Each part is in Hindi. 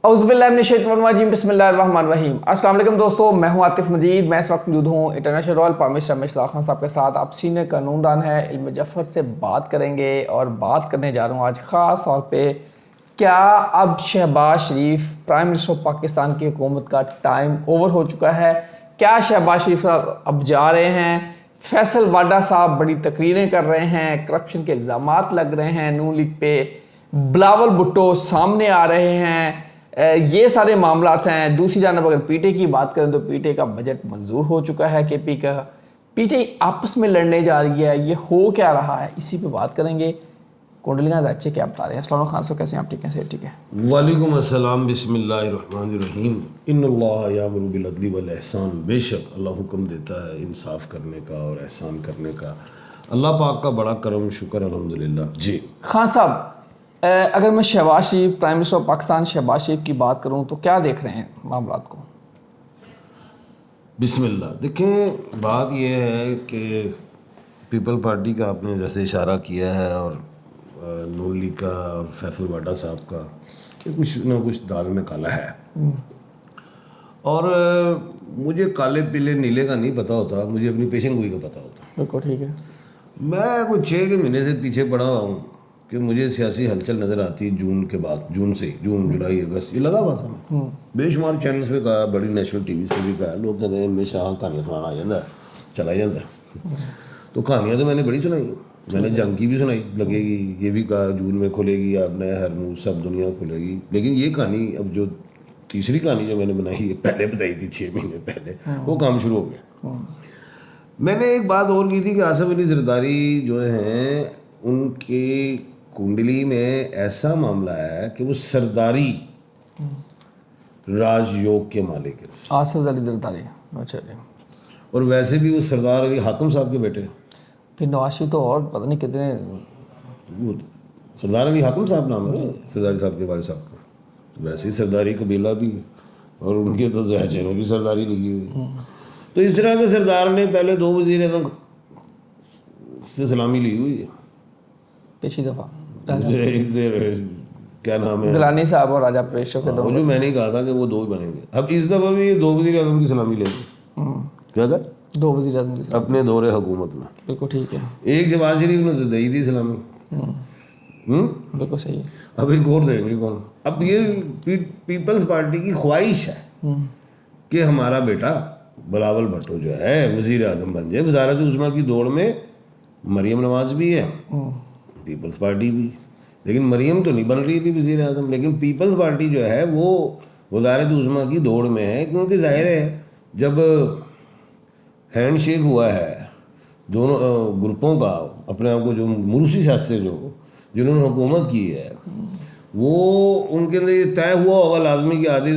औज़ुबिल्लाहिमिनश्शैतानिर्रजीम बिस्मिल्लाहिर्रहमानिर्रहीम। अस्सलाम वालेकुम दोस्तों, मैं हूं आतिफ मजीद। मैं इस वक्त मौजूद हूं इंटरनेशनल रॉयल पामिस्टर मिशताक खान साहब के साथ। आप सीनियर कानूनदान है इल्म जफ़र से बात करेंगे और बात करने जा रहा हूं आज ख़ास तौर पे क्या अब Shahbaz Sharif prime minister of Pakistan की हुकूमत का टाइम ओवर हो चुका है? क्या शहबाज शरीफ साहब अब जा रहे हैं? फैसल वाडा साहब बड़ी तकरीरें कर रहे हैं, करप्शन के इल्ज़ामात लग रहे हैं नून लीग पे, बिलावल भुट्टो सामने आ रहे हैं, ये सारे मामलात हैं। दूसरी जानब अगर पीटे की बात करें तो पीटे का बजट मंजूर हो चुका है। केपी का पीटे आपस में लड़ने जा रही है, ये हो क्या रहा है, इसी पे बात करेंगे। कुंडलियाँ अच्छे क्या बता रहे हैं? अस्सलाम खान साहब, कैसे हैं आप? ठीक है, सर ठीक है। वालेकुम अस्सलाम, बिस्मिल्लाहिर्रहमानिर्रहीम। इन्नल्लाह यामुरु बिल अदली वल एहसान। बेशक अल्लाह हुक्म देता है इंसाफ करने का और एहसान करने का। अल्लाह पाक का बड़ा करम शुक्र अल्हम्दुलिल्लाह। जी खान साहब, अगर मैं Shahbaz Sharif prime minister of Pakistan Shahbaz Sharif की बात करूँ तो क्या देख रहे हैं मामलात को? बिस्मिल्लाह। देखें, बात यह है कि पीपल पार्टी का आपने जैसे इशारा किया है और नून लीग का और फैसल वाडा साहब का कि कुछ ना कुछ दाल में काला है। और मुझे काले पीले नीले का नहीं पता होता, मुझे अपनी पेशन गोई का पता होता। बिल्कुल ठीक है। मैं कुछ 6 के महीने से पीछे पड़ा हुआ हूँ कि मुझे सियासी हलचल नज़र आती जून के बाद, जून जुलाई अगस्त ये लगा हुआ था। मैं बेशुमार चैनल्स पे कहा, बड़ी नेशनल टीवी पे भी कहा, लोग कहते हैं हमेशा कहानियाँ सुनाना आ जाता है, चला ही जाता है। तो कहानियाँ तो मैंने बड़ी सुनाई। मैंने जंग की भी सुनाई, लगेगी ये भी कहा जून में खुलेगी, आपने हरमूज सब दुनिया खुलेगी। लेकिन ये कहानी अब जो तीसरी कहानी जो मैंने बनाई है, पहले बताई थी 6 महीने पहले, वो काम शुरू हो गया। मैंने एक बात और की थी कि आसिफ अली जरदारी जो हैं उनकी कुंडली में ऐसा मामला है कि वो सरदारी राजयोग के मालिक है। आसिफ अली जरदारी, अच्छा जी। और वैसे भी वो सरदार अली हाकिम साहब के बेटे, फिर नवाज शरीफ तो और पता नहीं कितने। वो सरदार अली हाकिम साहब नाम है सरदारी साहब के वाले साहब का। वैसे ही सरदारी कबीला भी है और उनके तो दहजे में भी सरदारी लिखी हुई। तो इस तरह के सरदार ने पहले 2 वज़ीर आज़म से सलामी ली हुई है। पिछली दफ़ा मुझे एक देर क्या नाम है, गिलानी साहब और राजा पेशव के वो जो मैंने ही कहा था कि वो 2 ही बनेंगे। अब इस दफ़ा भी ये 2 वज़ीर आज़म की सलामी लेंगे। क्या था? 2 वज़ीर आज़म की सलामी। अपने दौरे हुकूमत में बिल्कुल ठीक है। एक शहबाज शरीफ ने तो दी थी सलामी। बिल्कुल सही है। अब एक और देंगे कौन? अब ये पीपल्स पार्टी की ख्वाहिश है कि हमारा बेटा बिलावल भुट्टो जो है वज़ीर आज़म बन जाए। वज़ारत उज़्मा की दौड़ में मरीम नवाज़ भी है, पीपल्स पार्टी भी। लेकिन मरीम तो नहीं बन रही अभी वज़ीर आज़म, लेकिन पीपल्स पार्टी जो है वो वज़ारत उज़्मा की दौड़ में है। क्योंकि जाहिर है जब हैंड शेक हुआ है दोनों ग्रुपों का, अपने आप को जो मुरूसी शास्त्री जिन्होंने हुकूमत की है, वो उनके अंदर ये तय हुआ होगा लाजमी कि आधी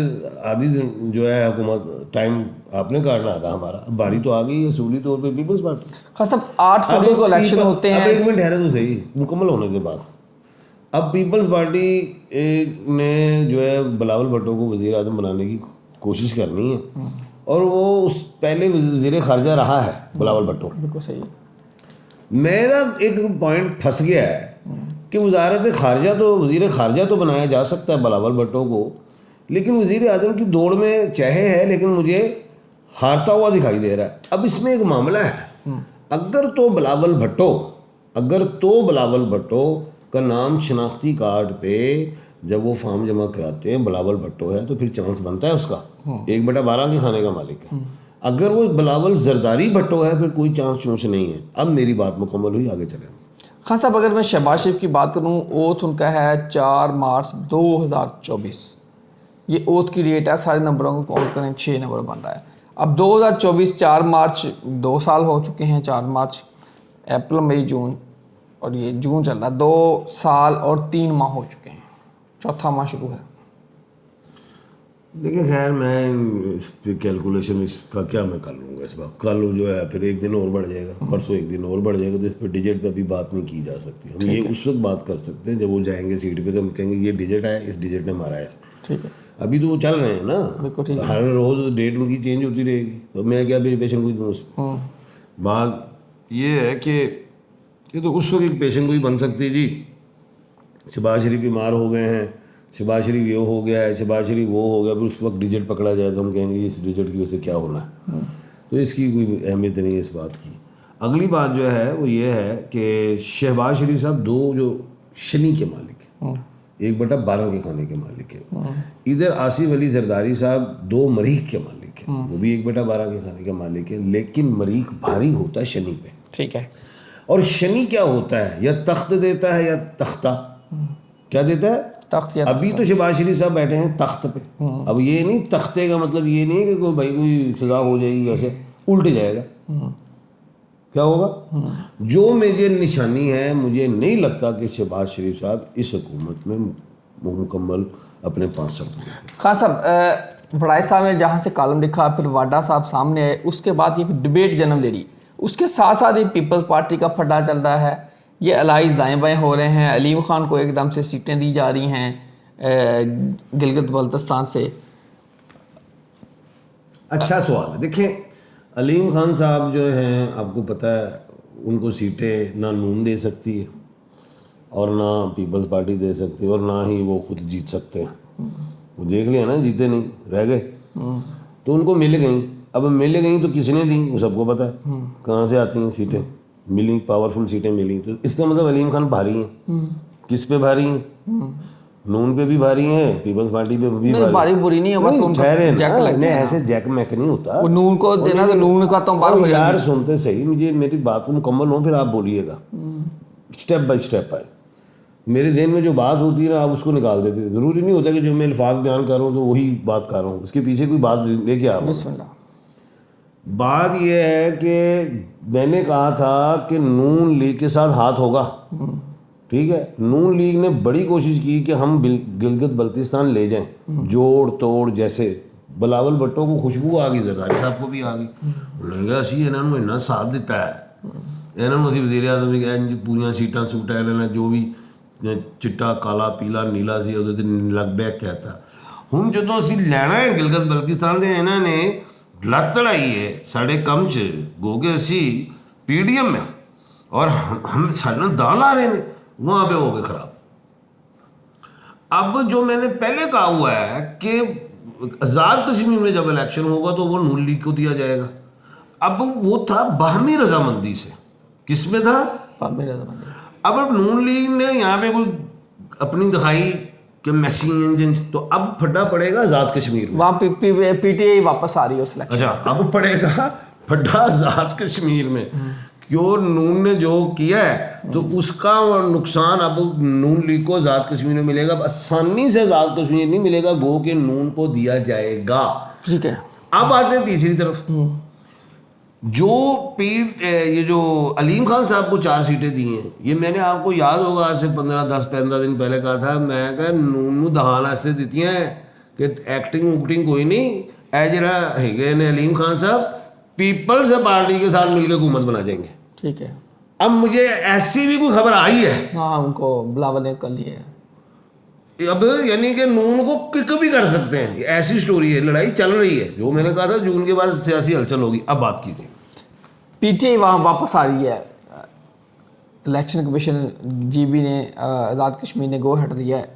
जो है हुकूमत टाइम आपने काटना था हमारा। अब बारी तो आ गई है असूली तौर पे पीपल्स पार्टी। खास अब 8 फरवरी को इलेक्शन होते हैं। अब 1 मिनट ठहरे तो सही, मुकम्मल होने के बाद अब पीपल्स पार्टी ने जो है बिलावल भुट्टो को वज़ीर आज़म बनाने की कोशिश करनी है और वो उस पहले वज़ीर ख़ारजा रहा है बिलावल भुट्टो। बिल्कुल सही। मेरा एक पॉइंट फंस गया है कि वज़ारत ख़ारजा तो वज़ीर ख़ारजा तो बनाया जा सकता है बिलावल भुट्टो को, लेकिन वज़ीर आज़म की दौड़ में चाहे है लेकिन मुझे हारता हुआ दिखाई दे रहा है। अब इसमें एक मामला है, अगर तो बिलावल भुट्टो का नाम शनाख्ती कार्ड पे जब वो फॉर्म जमा कराते हैं बिलावल भुट्टो है तो फिर चांस बनता है उसका 1/12 के खाने का मालिक है। अगर वो बिलावल जरदारी भुट्टो है फिर कोई चांस चूंस नहीं है। अब मेरी बात मुकम्मल हुई, आगे चलें। खान साहब, अगर मैं शहबाज शरीफ की बात करूं, ओथ उनका है 4 मार्च 2024। ये ओथ की डेट है, सारे नंबरों को काउंट करें 6 नंबर बन रहा है। अब 2024 4 मार्च 2 साल हो चुके हैं। 4 मार्च, अप्रैल, मई, जून और ये जून चल रहा है। 2 साल और 3 माह हो चुके हैं, चौथा माह शुरू है। देखिए खैर मैं इस पे कैलकुलेशन इसका क्या मैं कर लूँगा इस बार। कल जो है फिर 1 दिन और बढ़ जाएगा, परसों 1 दिन और बढ़ जाएगा, तो इस पर डिजिट पे भी बात नहीं की जा सकती। हम ये उस वक्त बात कर सकते हैं जब वो जाएंगे सीट पे तो हम कहेंगे ये डिजिट है, इस डिजिट ने मारा है। ठीक है, अभी तो वो चल रहे हैं ना, बिल्कुल ठीक है। हर रोज़ डेट उनकी चेंज होती रहेगी, तो मैं क्या पेशन गोई दूँ उस बात ये है कि ये तो उस वक्त एक पेशन गोई बन सकती है जी। शहबाज शरीफ बीमार हो गए हैं, शहबाज शरीफ ये हो गया है, शहबाज शरीफ वो हो गया, फिर उस वक्त डिजिट पकड़ा जाए तो हम कहेंगे इस डिजिट की वजह से क्या होना है। तो इसकी कोई अहमियत नहीं है इस बात की। अगली बात जो है वो ये है कि शहबाज शरीफ साहब दो जो शनी के मालिक हैं, 1/12 के खाने के मालिक हैं। इधर आसिफ अली जरदारी साहब 2 मरीख के मालिक हैं, वो भी 1/12 के खाने के मालिक हैं, लेकिन मरीख भारी होता है शनि पे। ठीक है। और शनि क्या होता है, या तख्त देता है या तख्ता। क्या देता है? तख्त। या अभी तो शहबाज शरीफ साहब बैठे हैं तख्त पे। अब ये नहीं, तख्ते का मतलब ये नहीं कि कोई भाई कोई सजा हो जाएगी, वैसे उल्ट जाएगा। क्या होगा? जो मुझे निशानी है, मुझे नहीं लगता कि शहबाज शरीफ साहब इस हुकूमत में मुकम्मल अपने 5 साल खान साहब, वड़ाई साहब ने जहाँ से कॉलम लिखा, फिर वाडा साहब सामने आए, उसके बाद ये डिबेट जन्म ले रही, उसके साथ साथ ही पीपल्स पार्टी का फड्डा चल रहा है। ये अलाइज दाएं बाएं हो रहे हैं। अलीम खान को एकदम से सीटें दी जा रही हैं गिलगित बल्तिस्तान से। अच्छा सवाल है। देखिए, अलीम खान साहब जो हैं, आपको पता है उनको सीटें ना नून दे सकती है और ना पीपल्स पार्टी दे सकती है, और ना ही वो खुद जीत सकते हैं। वो देख लिया ना, जीते नहीं, रह गए। तो उनको मिल गई। अब मिल गई तो किसने दी वो सबको पता है, कहाँ से आती हैं सीटें। मिली, पावरफुल सीटें मिली, तो इसका मतलब अलीम खान भारी हैं। किस पे भारी हैं? नून पे भी भारी हैं, पीपल्स पार्टी पे भी भारी बुरी नहीं है, बस उनको जैक लग गया। ऐसे जैक मैक नहीं होता। वो नून को देना तो नून का तो बाहर हो जाएगा। यार सुनते सही, मुझे मेरी बात को मुकम्मल हो, फिर आप बोलिएगा। स्टेप बाय स्टेप आए। मेरे जहन में जो बात होती है ना, आप उसको निकाल देते। ज़रूरी नहीं होता कि जो मैं अल्फाज बयान कर रहा हूँ तो वही बात कर रहा हूँ, उसके पीछे कोई बात लेके आ रहा हूँ। बिस्मिल्लाह। बात यह है कि मैंने कहा था कि नून लीग के साथ हाथ होगा। ठीक है, नून लीग ने बड़ी कोशिश की कि हम गिलगित बल्तिस्तान ले जाएं, जोड़ तोड़। जैसे बिलावल भुट्टो को खुशबू आ गई, जरदारी साहब को भी आ गई। बोलेंगे असी इन्होंने इन्ना साथ दिता है, इन्होंने असी वज़ीर आज़म की पूरियां सीटां सूट है, इन्होंने जो भी चिट्टा काला पीला नीला सी उहदे ते लग बैक कहता। हुण जदों असी लैना है गिलगित बल्तिस्तान दे, इन्होंने लत लड़ाई है साढ़े कम च गो के असी पीडीएम में, और हम साढ़े दाल आ रहे हैं, वहाँ पे हो गए खराब। अब जो मैंने पहले कहा हुआ है कि आज़ाद कश्मीर में जब इलेक्शन होगा तो वो नून लीग को दिया जाएगा। अब वो था बाहमी रजामंदी से। किस में था? बाहमी रजामंदी। अब नून लीग ने यहाँ पे कोई अपनी दिखाई कि मैसी इंजन, तो अब फड्डा पड़ेगा आज़ाद कश्मीर में। वहाँ पीटीआई वापस आ रही है उस इलेक्शन। अच्छा, अब पड़ेगा फड्डा आज़ाद कश्मीर में। क्यों? नून ने जो किया है तो उसका नुकसान अब नून लीग को आज़ाद कश्मीर में मिलेगा। अब आसानी से आज़ाद कश्मीर नहीं मिलेगा, गो के नून को दिया जाएगा। ठीक है। अब आते हैं तीसरी तरफ। ये जो अलीम खान साहब को 4 सीटें दी हैं, ये मैंने आपको याद होगा आज से 15 दिन पहले कहा था, मैं कहा नून दहान वास्ते दी हैं कि एक्टिंग उक्टिंग कोई नहीं, ए जरा है ने अलीम खान साहब पीपल्स पार्टी के साथ मिलकर हुकूमत बना जाएंगे। ठीक है। अब मुझे ऐसी भी कोई खबर आई है, हाँ, उनको बिलावल ने कर लिया है। अब यानी कि नून को किक भी कर सकते हैं, ऐसी स्टोरी है, लड़ाई चल रही है। जो मैंने कहा था जून के बाद सियासी हलचल होगी। अब बात कीजिए, पीटीआई वहाँ वापस आ रही है। इलेक्शन कमीशन जीबी ने, आज़ाद कश्मीर ने गो हट दिया है,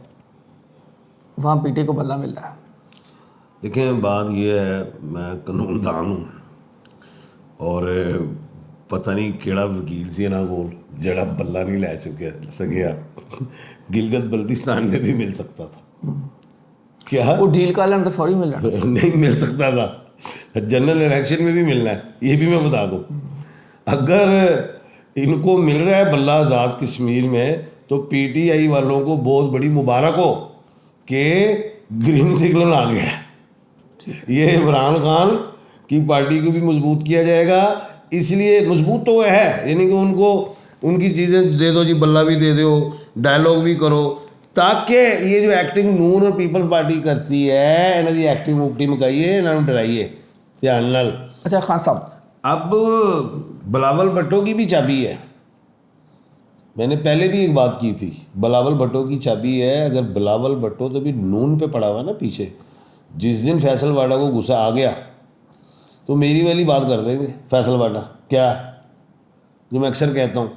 वहाँ पीटीआई को बल्ला मिल रहा है। देखें, बात यह है, मैं कानूनदान हूँ और पता नहीं केड़ा वकील सी ना कोल जड़ा बल्ला नहीं लै सकिया। गिलगित बल्तिस्तान में भी मिल सकता था। क्या वो डील का तो फौरी मिल रहा है? नहीं मिल सकता था, जनरल इलेक्शन में भी मिलना है, ये भी मैं बता दूं। अगर इनको मिल रहा है बल्ला आज़ाद कश्मीर में, तो पीटीआई वालों को बहुत बड़ी मुबारक हो कि ग्रीन सिग्नल आ गया है। ये इमरान खान की पार्टी को भी मजबूत किया जाएगा, इसलिए मजबूत तो है, यानी कि उनको उनकी चीज़ें दे दो जी, बल्ला भी दे दो, डायलॉग भी करो, ताकि ये जो एक्टिंग नून और पीपल्स पार्टी करती है, इन्हों की एक्टिंग उक्टिंग मुकाइए, इन्होंने डराइए ध्यान नाल। अच्छा खान साहब, अब बिलावल भुट्टो की भी चाबी है। मैंने पहले भी एक बात की थी, बिलावल भुट्टो की चाबी है। अगर बिलावल भुट्टो तो भी नून पे पड़ा हुआ ना पीछे, जिस दिन फैसल वाडा को गुस्सा आ गया तो मेरी वाली बात कर देंगे फैसल वाडा। क्या जो मैं अक्सर कहता हूँ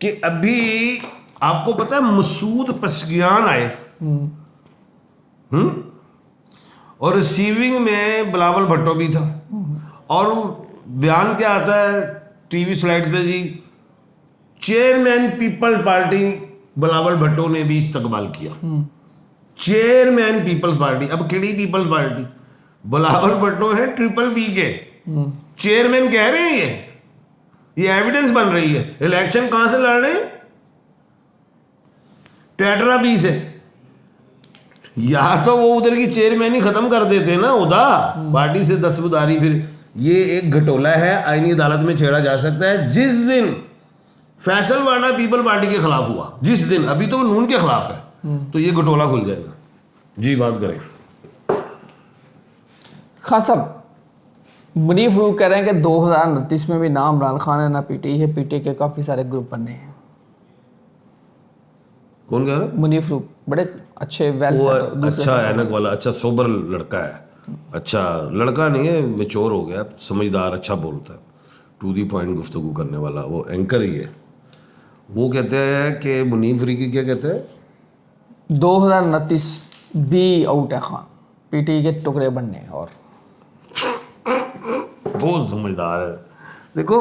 कि अभी आपको पता है मसूद पसगियान आए, और रिसीविंग में बिलावल भट्टो भी था। और बयान क्या आता है टीवी स्लाइड पे जी, चेयरमैन पीपल्स पार्टी बिलावल भट्टो ने भी इस्तकबाल किया। चेयरमैन पीपल्स पार्टी, अब केड़ी पीपल्स पार्टी? बिलावल भट्टो है ट्रिपल बी के चेयरमैन कह रहे हैं। ये एविडेंस बन रही है। इलेक्शन कहां से लड़ रहे हैं? टेट्रा बी से। या तो वो उधर की चेयरमैन ही खत्म कर देते ना उदा पार्टी से दस्तबरदारी। फिर ये एक घटोला है, आईनी अदालत में छेड़ा जा सकता है। जिस दिन फैसल वाला पीपल पार्टी के खिलाफ हुआ, जिस दिन, अभी तो नून के खिलाफ है, तो ये घटोला खुल जाएगा जी। बात करें खान साहब, मुनीफ रूक कह रहे हैं कि 2029 में भी ना इमरान खान है ना पीटी है, पीटी के काफ़ी सारे ग्रुप बनने हैं। कौन कह रहा है? मुनीफ रूक बड़े अच्छे वेल वो सेट, अच्छा ऐनक वाला, अच्छा सोबर लड़का है। अच्छा लड़का नहीं है, मैच्योर हो गया, समझदार, अच्छा बोलता है, टू दी पॉइंट गुफ्तगू करने वाला, वो एंकर ही है। वो कहते हैं कि मुनीफ फरीकी क्या कहते हैं, 2029 भी आउट है खान, पीटी के टुकड़े बनने हैं। और बहुत समझदार है। देखो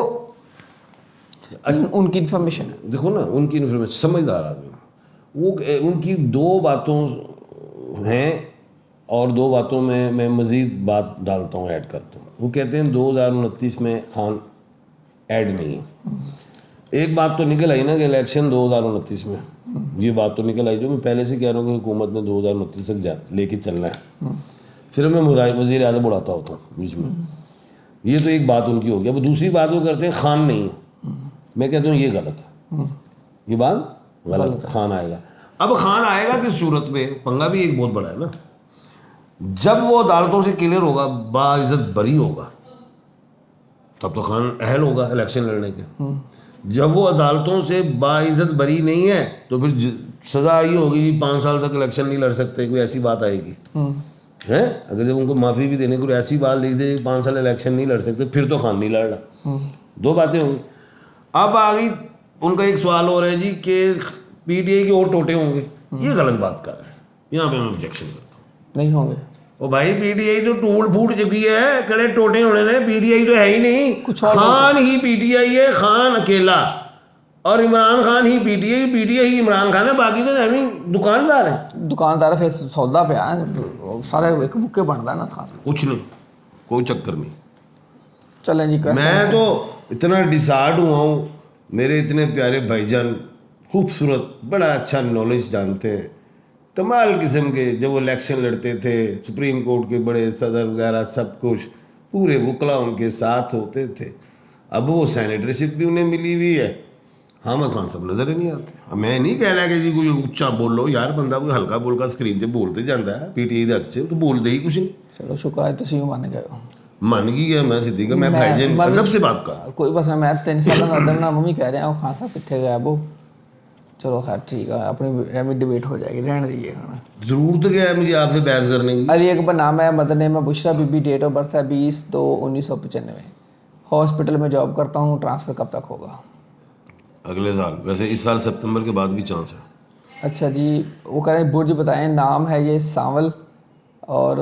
उनकी इन्फॉर्मेशन है, देखो ना, उनकी इन्फॉर्मेशन, समझदार आदमी। वो उनकी दो बातों हैं और दो बातों में मैं मज़ीद बात डालता हूँ, ऐड करता हूँ। वो कहते हैं 2029 में खान ऐड नहीं है। एक बात तो निकल आई ना कि इलेक्शन 2029 में, ये बात तो निकल आई जो मैं पहले से कह रहा हूँ कि हुकूमत ने 2029 तक लेके चलना है। सिर्फ मैं वज़ीर आज़म उड़ाता होता हूँ बीच में। ये तो एक बात उनकी हो गई। अब दूसरी बात वो करते हैं खान नहीं है। मैं कहता हूँ ये गलत है, ये बात गलत है। खान आएगा। अब खान आएगा किस सूरत में? पंगा भी एक बहुत बड़ा है ना। जब वो अदालतों से क्लियर होगा, बाइज्जत बरी होगा, तब तो खान अहल होगा इलेक्शन लड़ने के। जब वो अदालतों से बाइज्जत बरी नहीं है तो फिर सजा ही होगी, 5 साल तक इलेक्शन नहीं लड़ सकते, कोई ऐसी बात आएगी है। अगर जब उनको माफ़ी भी देने को ऐसी बात लिख दे 5 साल इलेक्शन नहीं लड़ सकते, फिर तो खान नहीं लड़ रहा। दो बातें होंगी। अब आ गई उनका एक सवाल हो रहा है जी कि पीटीआई के और टोटे होंगे। ये गलत बात कर रहे हैं, यहाँ पे मैं ऑब्जेक्शन करता हूँ। नहीं होंगे। ओ भाई, पीटीआई तो टूट फूट चुकी है, कड़े टोटे होने ने। पीटीआई तो है ही नहीं, कुछ और खान ही पीटीआई है, खान अकेला, और इमरान खान ही पीटीआई, पीटीआई ही इमरान खान है। बाकी तो हमें दुकानदार हैं। दुकानदार फिर सौदा पे आए सारे एक बुके बनता है ना खास। कुछ नहीं, कोई चक्कर नहीं। चलें जी, मैं तो इतना डिसार्ड हुआ हूँ। मेरे इतने प्यारे भाईजान, खूबसूरत, बड़ा अच्छा नॉलेज जानते हैं, कमाल किस्म के। जब वो इलेक्शन लड़ते थे, सुप्रीम कोर्ट के बड़े सदर वगैरह सब कुछ, पूरे वकला उनके साथ होते थे। अब वो सैनिटरशिप भी उन्हें मिली हुई है। हामिद खान सब नज़र ही नहीं आते। अब मैं नहीं कह रहा कि जी कोई उच्चा बोलो यार, बंदा कोई हल्का बोलका स्क्रीन से बोलते जाता है पीटीआई के अच्छे, तो बोलते ही कुछ नहीं। चलो शुक्र है तुसी भी मान गए हो। मन की गया मैं सिद्धि का, मैं भाईजान अदब से बात कर। कोई बस ना, मैं 3 साल का अदब ना मम्मी कह रहे हैं खान साहब कितने गया वो। चलो खैर ठीक है, अपनी डिबेट हो जाएगी, रहने दीजिएगा। जरूरत क्या है मुझे आपसे बहस करने की? अली अकबर नाम है, मदन में Bushra Bibi, date of birth है 20/2/1995। हॉस्पिटल में जॉब करता हूँ। ट्रांसफ़र कब तक होगा? अगले साल। वैसे इस साल सितंबर के बाद भी चांस है। अच्छा जी, वो कह रहे हैं बुर्ज बताएं। नाम है ये सांवल और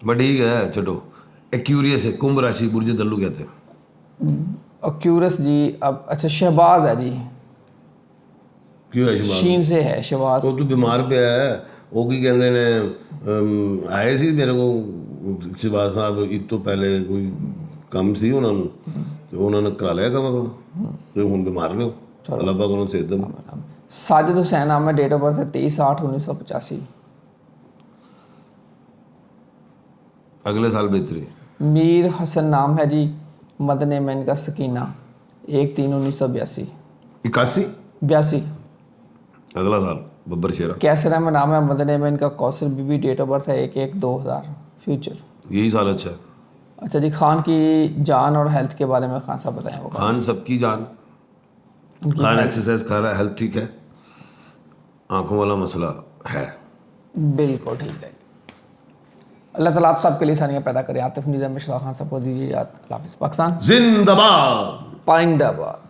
बट ठीक है, चलो। एक्यूरियस है, कुंभ राशि, बुर्ज दल्लू कहते हैं। अक्यूरस जी। अब अच्छा शहबाज है जी, क्यों है शहबाज? शीन से है शहबाज। वो तो बीमार पे है। वो की कहते ने आए सी मेरे को शहबाज साहब ईद तो पहले कोई काम सी उन्होंने, तो उन्होंने करा लिया काम अपना, तो हुण बीमार ने। अल्लाह पाक उन्होंने सेहत दे। साजिद हुसैन नाम है, डेट ऑफ बर्थ है 23/8/1985। अगले साल बेहतरी। मीर हसन नाम है जी, मदन में इनका सकीना, 1/3/1982। 81 अगला साल बब्बर शेरा। कैसर अहमद नाम है, मदन में इनका कौसर बीबी, डेट ऑफ बर्थ है 1/1/2000। फ्यूचर यही साल अच्छा है। अच्छा जी, खान की जान और हेल्थ के बारे में खान साहब बताएं। वो खान सबकी जान, खान एक्सरसाइज कर रहा है, हेल्थ ठीक है, आंखों वाला मसला है। बिल्कुल ठीक है। अल्लाह ताला आप सबके लिए सानिया पैदा करे। आतिफ निज़ाम मिश्रा खान साहब को दीजिए याद। अल्लाह हाफ़िज़। पाकिस्तान जिंदाबाद। पाइंदाबाद।